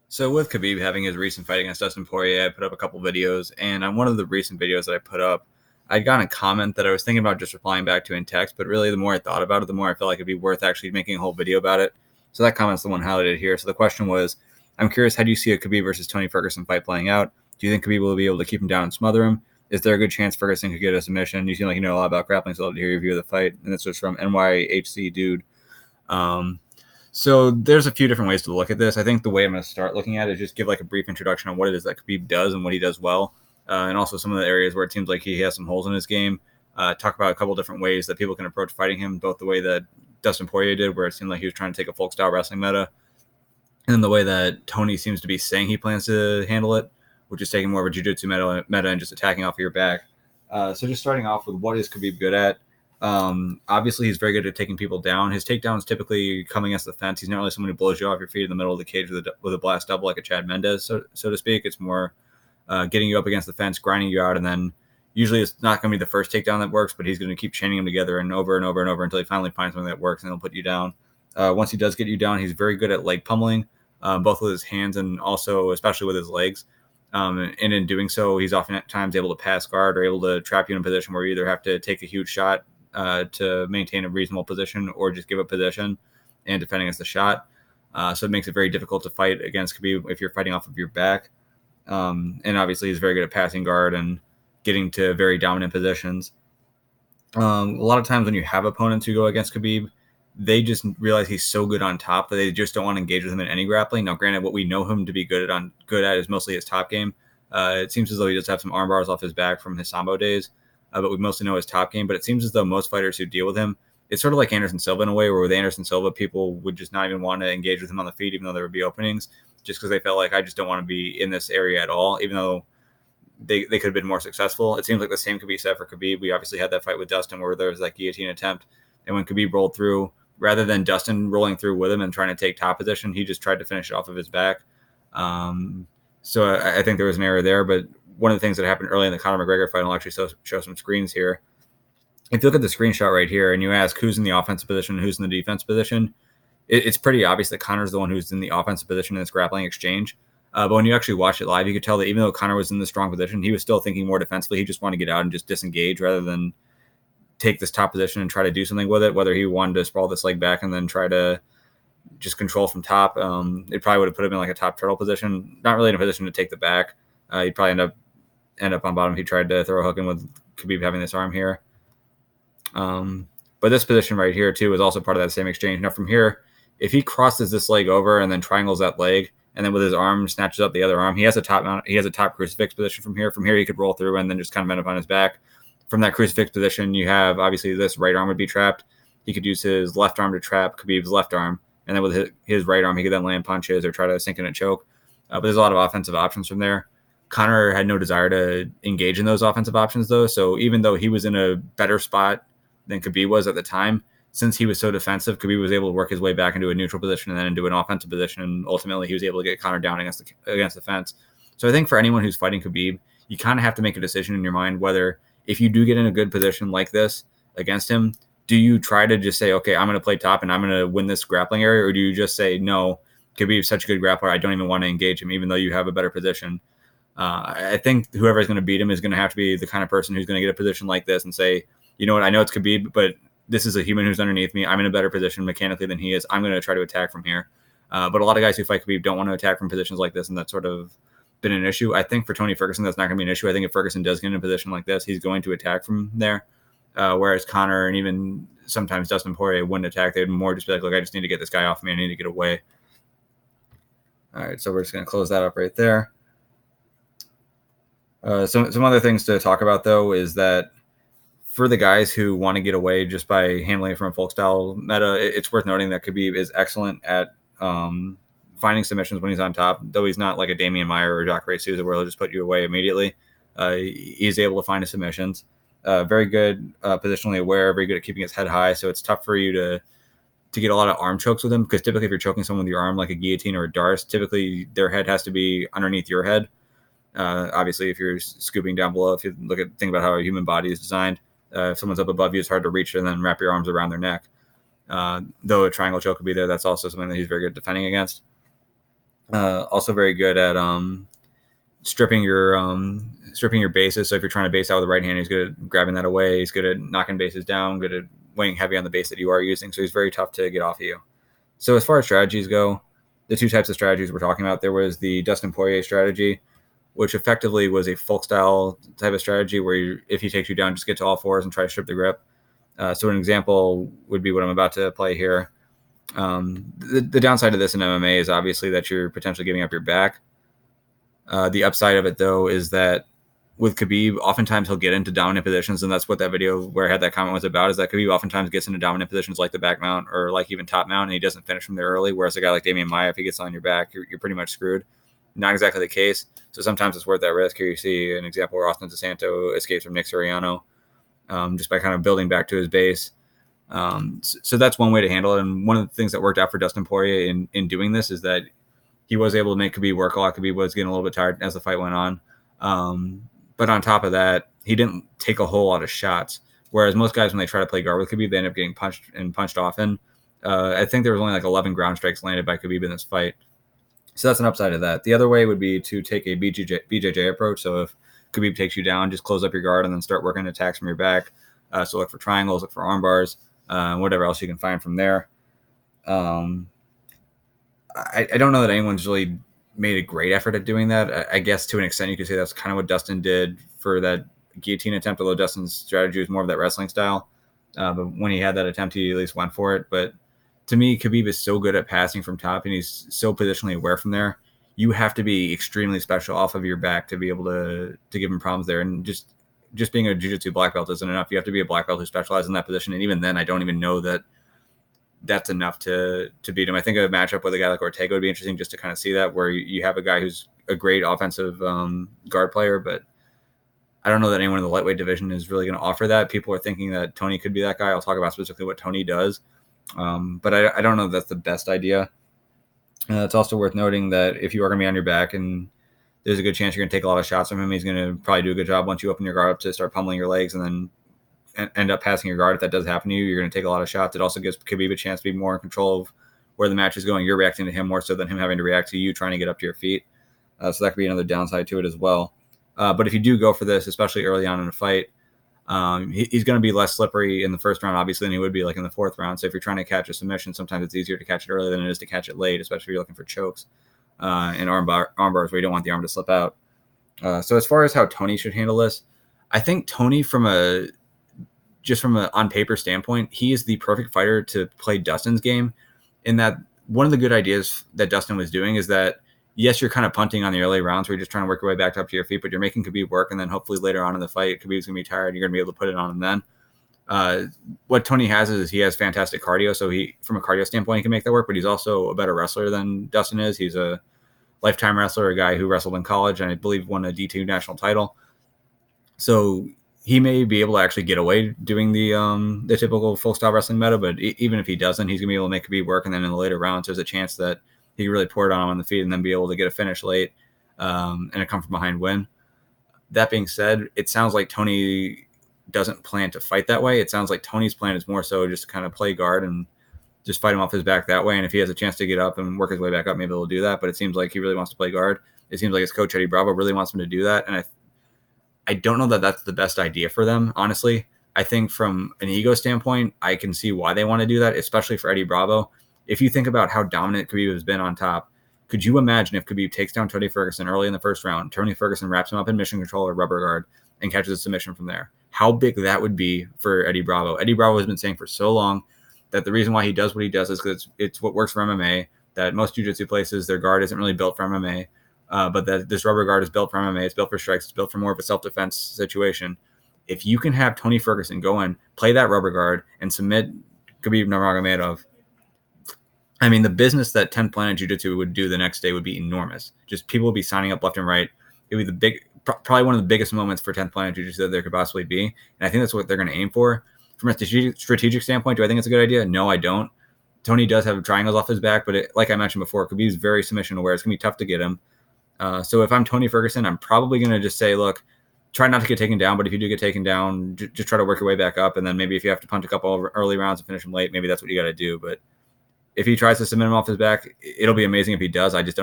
So with Khabib having his recent fight against Dustin Poirier, I put up a couple videos, and on one of the recent videos that I put up, I'd gotten a comment that I was thinking about just replying back to in text, but really the more I thought about it, the more I felt like it'd be worth actually making a whole video about it. So that comment's the one highlighted here. So the question was, I'm curious, how do you see a Khabib versus Tony Ferguson fight playing out? Do you think Khabib will be able to keep him down and smother him? Is there a good chance Ferguson could get a submission? You seem like you know a lot about grappling, so I'd love to hear your view of the fight. And this was from NYHC Dude. Um, so there's a few different ways to look at this. I think the way I'm going to start looking at it is just give like a brief introduction on what it is that Khabib does and what he does well, and also some of the areas where it seems like he has some holes in his game. Talk about a couple different ways that people can approach fighting him, both the way that Dustin Poirier did, where it seemed like he was trying to take a folk style wrestling meta, and the way that Tony seems to be saying he plans to handle it, which is taking more of a jiu-jitsu meta and just attacking off of your back. So just starting off with what is Khabib good at? Obviously, he's very good at taking people down. His takedowns typically come against the fence. He's not really someone who blows you off your feet in the middle of the cage with a blast double like a Chad Mendez, so to speak. It's more getting you up against the fence, grinding you out, and then usually it's not going to be the first takedown that works, but he's going to keep chaining them together and over and over and over until he finally finds something that works, and he'll put you down. Once he does get you down, he's very good at leg pummeling, both with his hands and also especially with his legs. And in doing so, he's oftentimes able to pass guard or able to trap you in a position where you either have to take a huge shot to maintain a reasonable position or just give up position and defend against the shot. So it makes it very difficult to fight against Khabib if you're fighting off of your back. And obviously, he's very good at passing guard and getting to very dominant positions. A lot of times when you have opponents who go against Khabib, they just realize he's so good on top that they just don't want to engage with him in any grappling. Now, granted, what we know him to be good at is mostly his top game. It seems as though he does have some arm bars off his back from his Sambo days, but we mostly know his top game. But it seems as though most fighters who deal with him, it's sort of like Anderson Silva in a way, where with Anderson Silva, people would just not even want to engage with him on the feet, even though there would be openings, just because they felt like, I just don't want to be in this area at all, even though they could have been more successful. It seems like the same could be said for Khabib. We obviously had that fight with Dustin where there was that guillotine attempt, and when Khabib rolled through, rather than Dustin rolling through with him and trying to take top position, he just tried to finish it off of his back. So I think there was an error there, but one of the things that happened early in the Conor McGregor fight, I'll actually show some screens here. If you look at the screenshot right here and you ask who's in the offensive position and who's in the defense position, it's pretty obvious that Conor's the one who's in the offensive position in this grappling exchange. But when you actually watch it live, you could tell that even though Conor was in the strong position, he was still thinking more defensively. He just wanted to get out and just disengage rather than take this top position and try to do something with it, whether he wanted to sprawl this leg back and then try to just control from top. It probably would have put him in like a top turtle position, not really in a position to take the back. He'd probably end up on bottom if he tried to throw a hook in with Khabib having this arm here. But this position right here too is also part of that same exchange. Now from here, if he crosses this leg over and then triangles that leg, and then with his arm snatches up the other arm, he has a top crucifix position from here. From here, he could roll through and then just kind of end up on his back. From that crucifix position, you have obviously this right arm would be trapped. He could use his left arm to trap Khabib's left arm, and then with his right arm, he could then land punches or try to sink in a choke. But there's a lot of offensive options from there. Conor had no desire to engage in those offensive options, though. So even though he was in a better spot than Khabib was at the time, since he was so defensive, Khabib was able to work his way back into a neutral position and then into an offensive position, and ultimately he was able to get Conor down against the fence. So I think for anyone who's fighting Khabib, you kind of have to make a decision in your mind whether, if you do get in a good position like this against him, do you try to just say, okay, I'm going to play top and I'm going to win this grappling area, or do you just say, no, Khabib's such a good grappler, I don't even want to engage him, even though you have a better position? I think whoever is going to beat him is going to have to be the kind of person who's going to get a position like this and say, you know what, I know it's Khabib, but this is a human who's underneath me. I'm in a better position mechanically than he is. I'm going to try to attack from here. But a lot of guys who fight Khabib don't want to attack from positions like this, and that's sort of been an issue. I think for Tony Ferguson, that's not going to be an issue. I think if Ferguson does get in a position like this, he's going to attack from there. Whereas Conor and even sometimes Dustin Poirier wouldn't attack. They'd more just be like, look, I just need to get this guy off me. I need to get away. All right, so we're just going to close that up right there. Some other things to talk about, though, is that for the guys who want to get away just by handling it from a folk style meta, it's worth noting that Khabib is excellent at finding submissions when he's on top, though he's not like a Damian Maia or Jacare Souza where he'll just put you away immediately. He's able to find his submissions. Very good positionally aware, very good at keeping his head high, so it's tough for you to get a lot of arm chokes with him, because typically if you're choking someone with your arm like a guillotine or a darce, typically their head has to be underneath your head. Obviously, if you're scooping down below, if you think about how a human body is designed, if someone's up above you, it's hard to reach and then wrap your arms around their neck. Though a triangle choke could be there, that's also something that he's very good at defending against. Also very good at stripping your bases. So if you're trying to base out with the right hand, he's good at grabbing that away. He's good at knocking bases down, good at weighing heavy on the base that you are using. So he's very tough to get off of you. So as far as strategies go, the two types of strategies we're talking about, there was the Dustin Poirier strategy, which effectively was a folk style type of strategy where if he takes you down, just get to all fours and try to strip the grip. So an example would be what I'm about to play here. The downside of this in MMA is obviously that you're potentially giving up your back. The upside of it, though, is that with Khabib, oftentimes he'll get into dominant positions, and that's what that video where I had that comment was about, is that Khabib oftentimes gets into dominant positions like the back mount or like even top mount, and he doesn't finish from there early, whereas a guy like Damian Maia, if he gets on your back, you're pretty much screwed. Not exactly the case, so sometimes it's worth that risk. Here you see an example where Austin DeSanto escapes from Nick Soriano just by kind of building back to his base. So that's one way to handle it, and one of the things that worked out for Dustin Poirier in doing this is that he was able to make Khabib work a lot. Khabib was getting a little bit tired as the fight went on. But on top of that, he didn't take a whole lot of shots. Whereas most guys, when they try to play guard with Khabib, they end up getting punched often. I think there was only like 11 ground strikes landed by Khabib in this fight. So that's an upside of that. The other way would be to take a BJJ approach. So if Khabib takes you down, just close up your guard and then start working attacks from your back. So look for triangles, look for arm bars, whatever else you can find from there. I don't know that anyone's really made a great effort at doing that. I guess to an extent you could say that's kind of what Dustin did for that guillotine attempt, although Dustin's strategy was more of that wrestling style. But when he had that attempt, he at least went for it. But to me, Khabib is so good at passing from top, and he's so positionally aware from there. You have to be extremely special off of your back to be able to give him problems there. And just being a jiu-jitsu black belt isn't enough. You have to be a black belt who specializes in that position. And even then, I don't even know that that's enough to beat him. I think a matchup with a guy like Ortega would be interesting just to kind of see that, where you have a guy who's a great offensive guard player, but I don't know that anyone in the lightweight division is really going to offer that. People are thinking that Tony could be that guy. I'll talk about specifically what Tony does. But I don't know if that's the best idea. It's also worth noting that if you are going to be on your back and there's a good chance you're going to take a lot of shots from him, he's going to probably do a good job once you open your guard up to start pummeling your legs and then end up passing your guard. If that does happen to you, you're going to take a lot of shots. It also gives Khabib a chance to be more in control of where the match is going. You're reacting to him more so than him having to react to you trying to get up to your feet. So that could be another downside to it as well. But if you do go for this, especially early on in a fight, he's going to be less slippery in the first round, obviously, than he would be like in the fourth round. So if you're trying to catch a submission, sometimes it's easier to catch it early than it is to catch it late, especially if you're looking for chokes and arm bars where you don't want the arm to slip out. So as far as how Tony should handle this, I think Tony from an on paper standpoint, he is the perfect fighter to play Dustin's game, in that one of the good ideas that Dustin was doing is that, yes, you're kind of punting on the early rounds where you're just trying to work your way back up to your feet, but you're making Khabib work, and then hopefully later on in the fight, Khabib's going to be tired, and you're going to be able to put it on him then. What Tony has is he has fantastic cardio, so from a cardio standpoint, he can make that work, but he's also a better wrestler than Dustin is. He's a lifetime wrestler, a guy who wrestled in college, and I believe won a D2 national title. So he may be able to actually get away doing the typical full style wrestling meta, but even if he doesn't, he's gonna be able to make Khabib work. And then in the later rounds, there's a chance that he can really pour it on him on the feet and then be able to get a finish late and a come from behind win. That being said, it sounds like Tony doesn't plan to fight that way. It sounds like Tony's plan is more so just to kind of play guard and just fight him off his back that way. And if he has a chance to get up and work his way back up, maybe he'll do that. But it seems like he really wants to play guard. It seems like his coach, Eddie Bravo, really wants him to do that. And I don't know that that's the best idea for them, honestly. I think from an ego standpoint, I can see why they want to do that, especially for Eddie Bravo. If you think about how dominant Khabib has been on top, could you imagine if Khabib takes down Tony Ferguson early in the first round, Tony Ferguson wraps him up in mission control or rubber guard and catches a submission from there? How big that would be for Eddie Bravo. Eddie Bravo has been saying for so long that the reason why he does what he does is because it's what works for MMA, that most jiu-jitsu places, their guard isn't really built for MMA. But that this rubber guard is built for MMA. It's built for strikes. It's built for more of a self-defense situation. If you can have Tony Ferguson go in, play that rubber guard, and submit Khabib Nurmagomedov, I mean, the business that 10th Planet Jiu-Jitsu would do the next day would be enormous. Just people would be signing up left and right. It would be probably one of the biggest moments for 10th Planet Jiu-Jitsu that there could possibly be. And I think that's what they're going to aim for. From a strategic standpoint, do I think it's a good idea? No, I don't. Tony does have triangles off his back, but like I mentioned before, Khabib's very submission aware. It's going to be tough to get him. So if I'm Tony Ferguson, I'm probably going to just say, look, try not to get taken down, but if you do get taken down, just try to work your way back up. And then maybe if you have to punt a couple of early rounds and finish him late, maybe that's what you got to do. But if he tries to submit him off his back, it'll be amazing if he does. I just don't